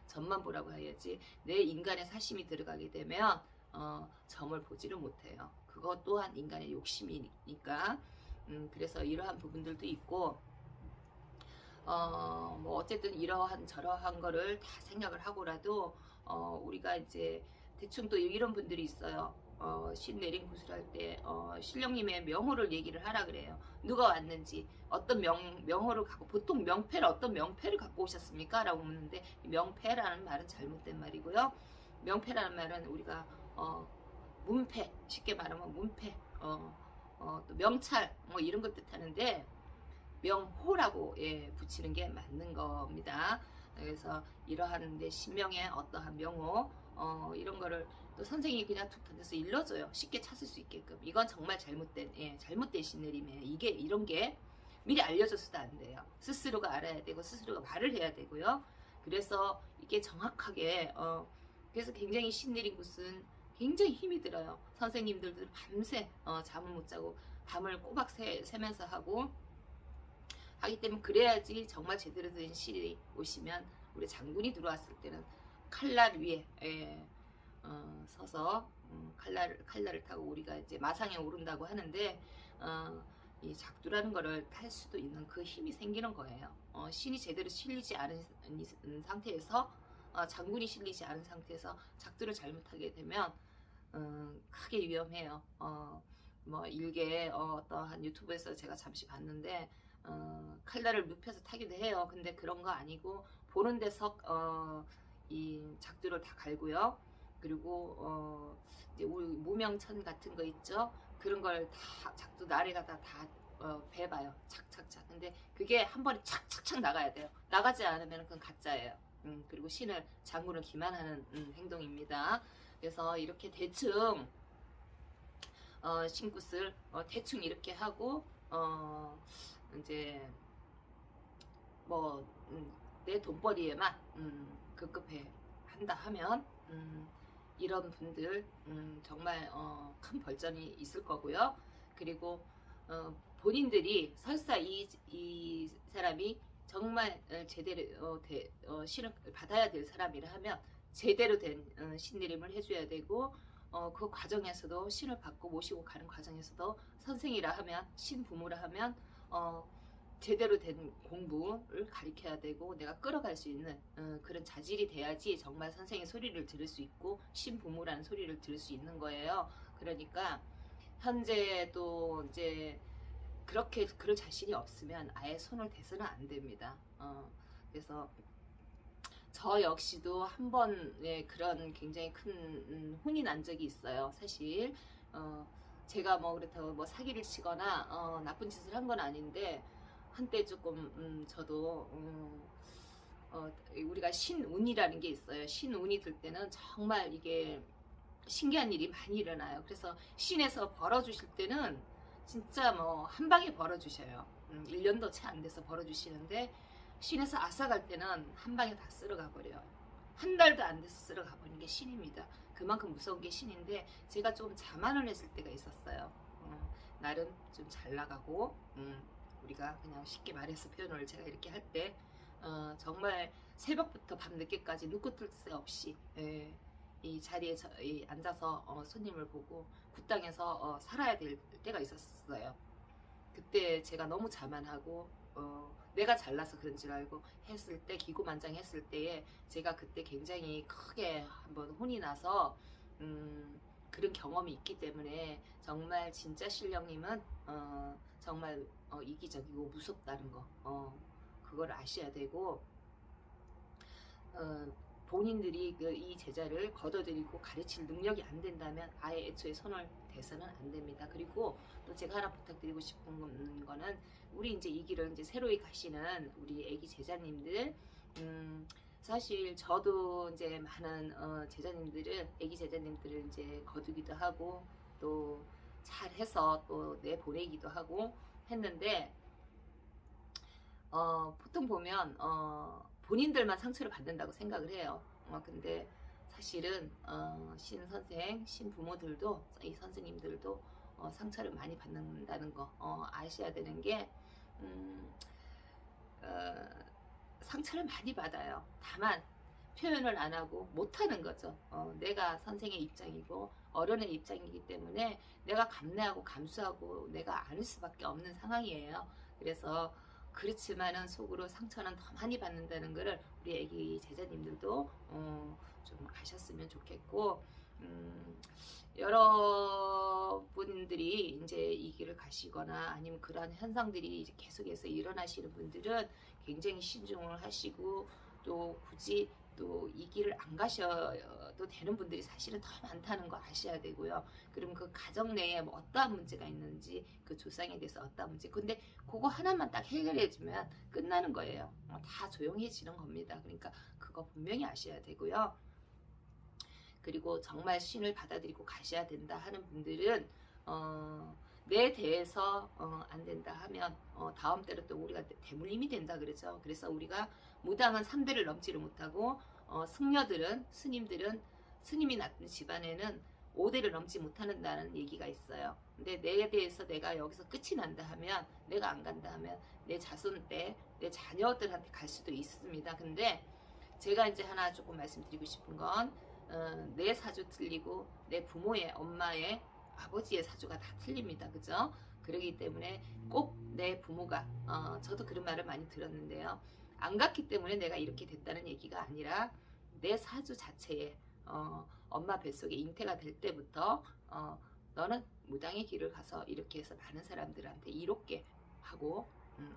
점만 보라고 해야지 내 인간의 사심이 들어가게 되면 점을 보지를 못해요. 그것 또한 인간의 욕심이니까. 그래서 이러한 부분들도 있고, 뭐 어쨌든 이러한 저러한 거를 다 생각을 하고라도 우리가 이제 대충 또 이런 분들이 있어요. 신 내린 구슬할 때 신령님의 명호를 얘기를 하라 그래요. 누가 왔는지 어떤 명호를 갖고, 보통 명패를 어떤 명패를 갖고 오셨습니까? 라고 묻는데, 명패라는 말은 잘못된 말이고요. 명패라는 말은 우리가 문패, 쉽게 말하면 문패, 또 명찰 뭐 이런 것 뜻하는데, 명호라고 붙이는 게 맞는 겁니다. 그래서 이러한 내 신명의 어떠한 명호 이런 거를 또 선생님이 그냥 툭 던져서 일러줘요. 쉽게 찾을 수 있게끔. 이건 정말 잘못된 신내림이에요. 이게 이런 게 미리 알려줘서도 안 돼요. 스스로가 알아야 되고 스스로가 말을 해야 되고요. 그래서 이게 정확하게 그래서 굉장히 신내린 곳은 굉장히 힘이 들어요. 선생님들도 밤새 잠을 못 자고 밤을 꼬박 새면서 하기 때문에, 그래야지 정말 제대로 된 신이 오시면, 우리 장군이 들어왔을 때는 칼날 위에 서서 칼날을 타고 우리가 이제 마상에 오른다고 하는데, 이 작두라는 거를 탈 수도 있는 그 힘이 생기는 거예요. 신이 제대로 실리지 않은 상태에서, 장군이 실리지 않은 상태에서 작두를 잘못하게 되면 크게 위험해요. 뭐 일개 어떠한 유튜브에서 제가 잠시 봤는데, 칼날을 눕혀서 타기도 해요. 근데 그런 거 아니고 보는 데서 이 작두를 다 갈고요. 그리고 이제 우리 무명천 같은 거 있죠. 그런 걸 다 작두 나래가다 다 베봐요. 착착착. 근데 그게 한 번에 착착착 나가야 돼요. 나가지 않으면 그건 가짜예요. 그리고 신을 장군을 기만하는 행동입니다. 그래서 이렇게 대충 신굿을 대충 이렇게 하고 이제 뭐 내 돈벌이에만 급급해 한다 하면 이런 분들 정말 큰 벌전이 있을 거고요. 그리고 본인들이 설사 이 사람이 정말 제대로 신을 받아야 될 사람이라 하면 제대로 된 신내림을 해줘야 되고, 그 과정에서도 신을 받고 모시고 가는 과정에서도 선생이라 하면, 신부모라 하면 제대로 된 공부를 가르쳐야 되고 내가 끌어갈 수 있는 그런 자질이 돼야지 정말 선생의 소리를 들을 수 있고 신부모라는 소리를 들을 수 있는 거예요. 그러니까 현재도 이제 그렇게 그럴 자신이 없으면 아예 손을 대서는 안 됩니다. 그래서 저 역시도 한 번에 그런 굉장히 큰 혼이 난 적이 있어요. 사실 제가 뭐 그렇다고 뭐 사기를 치거나 나쁜 짓을 한 건 아닌데, 한때 조금 저도 우리가 신운이라는 게 있어요. 신운이 들 때는 정말 이게 신기한 일이 많이 일어나요. 그래서 신에서 벌어주실 때는 진짜 뭐 한 방에 벌어주셔요. 1년도 채 안 돼서 벌어주시는데, 신에서 아싸갈 때는 한 방에 다 쓸어가 버려요. 한 달도 안 돼서 쓸어가 버리는 게 신입니다. 그만큼 무서운 게 신인데, 제가 좀 자만을 했을 때가 있었어요. 나름 좀 잘 나가고 우리가 그냥 쉽게 말해서 표현을 제가 이렇게 할 때 정말 새벽부터 밤늦게까지 눈코 뜰 새 없이 이 자리에 앉아서 손님을 보고 굿당에서 살아야 될 때가 있었어요. 그때 제가 너무 자만하고 내가 잘나서 그런 줄 알고 했을 때, 기고만장했을 때에 제가 그때 굉장히 크게 한번 혼이 나서 그런 경험이 있기 때문에, 정말 진짜 신령님은 정말 이기적이고 무섭다는 거 그걸 아셔야 되고, 본인들이 이 제자를 걷어들이고 가르칠 능력이 안 된다면 아예 애초에 손을 대서는 안 됩니다. 그리고 또 제가 하나 부탁드리고 싶은 거는, 우리 이제 이 길을 이제 새로이 가시는 우리 애기 제자님들, 사실 저도 이제 많은 제자님들을, 애기 제자님들을 이제 거두기도 하고 또 잘해서 또 내보내기도 하고 했는데, 보통 보면 본인들만 상처를 받는다고 생각을 해요. 근데 사실은 신 선생, 신 부모들도, 이 선생님들도 상처를 많이 받는다는 거 아셔야 되는 게, 상처를 많이 받아요. 다만 표현을 안 하고 못하는 거죠. 내가 선생의 입장이고 어른의 입장이기 때문에 내가 감내하고 감수하고 내가 안을 수밖에 없는 상황이에요. 그래서 그렇지만은 속으로 상처는 더 많이 받는다는 거를 우리 애기 제자님들도 좀 아셨으면 좋겠고, 여러분들이 이제 이 길을 가시거나 아니면 그러한 현상들이 이제 계속해서 일어나시는 분들은 굉장히 신중을 하시고, 또 굳이 또 이 길을 안 가셔도 되는 분들이 사실은 더 많다는 거 아셔야 되고요. 그럼 그 가정 내에 뭐 어떠한 문제가 있는지, 그 조상에 대해서 어떠한 문제, 근데 그거 하나만 딱 해결해 주면 끝나는 거예요. 다 조용해지는 겁니다. 그러니까 그거 분명히 아셔야 되고요. 그리고 정말 신을 받아들이고 가셔야 된다 하는 분들은 내 대해서 안 된다 하면 다음 때로 또 우리가 대물림이 된다 그러죠. 그래서 우리가 무당은 3대를 넘지를 못하고 승려들은 스님이 낳은 집안에는 5대를 넘지 못한다는 얘기가 있어요. 근데 내에 대해서 내가 여기서 끝이 난다 하면, 내가 안 간다 하면 내 자손 때, 내 자녀들한테 갈 수도 있습니다. 근데 제가 이제 하나 조금 말씀드리고 싶은 건, 내 사주 틀리고 내 부모의, 엄마의, 아버지의 사주가 다 틀립니다. 그죠? 그러기 때문에 꼭 내 부모가, 저도 그런 말을 많이 들었는데요. 안 갔기 때문에 내가 이렇게 됐다는 얘기가 아니라 내 사주 자체에 엄마 뱃속에 잉태가 될 때부터 너는 무당의 길을 가서 이렇게 해서 많은 사람들한테 이롭게 하고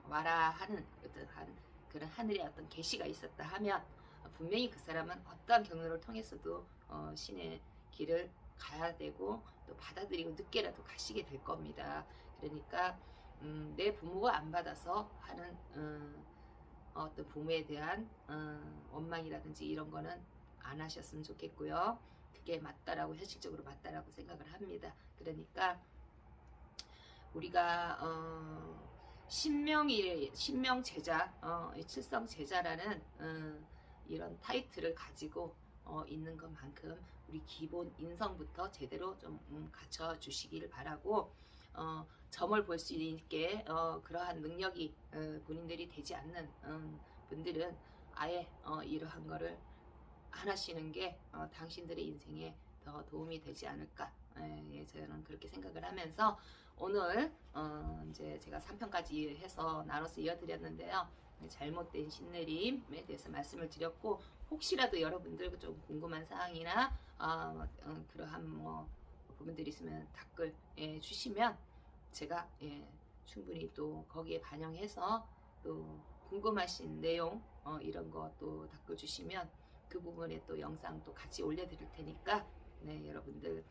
와라 하는 어떠한 그런 하늘의 어떤 계시가 있었다 하면, 분명히 그 사람은 어떠한 경로를 통해서도 신의 길을 가야 되고 또 받아들이고 늦게라도 가시게 될 겁니다. 그러니까 내 부모가 안 받아서 하는 어떤 부모에 대한 원망이라든지 이런 거는 안 하셨으면 좋겠고요. 그게 맞다라고, 현실적으로 맞다라고 생각을 합니다. 그러니까 우리가 신명 제자, 칠성 제자라는 이런 타이틀을 가지고 있는 것만큼 우리 기본 인성부터 제대로 좀 갖춰 주시기를 바라고, 점을 볼 수 있게 그러한 능력이 본인들이 되지 않는 분들은 아예 이러한 거를 안 하시는 게 당신들의 인생에 더 도움이 되지 않을까, 저는 그렇게 생각을 하면서 오늘 이제 제가 3편까지 해서 나눠서 이어드렸는데요. 잘못된 신내림에 대해서 말씀을 드렸고, 혹시라도 여러분들 좀 궁금한 사항이나 그러한 뭐 부분들이 있으면 댓글 주시면 제가 충분히 또 거기에 반영해서 또 궁금하신 내용 이런 거 또 댓글 주시면 그 부분에 또 영상 또 같이 올려드릴 테니까, 네, 여러분들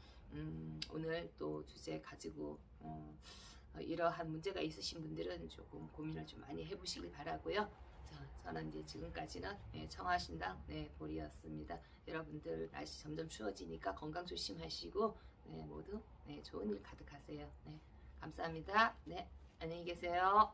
오늘 또 주제 가지고 이러한 문제가 있으신 분들은 조금 고민을 좀 많이 해보시길 바라고요. 저는 이제 지금까지는 청하신당 보리였습니다. 여러분들 날씨 점점 추워지니까 건강 조심하시고 모두 좋은 일 가득하세요. 감사합니다. 안녕히 계세요.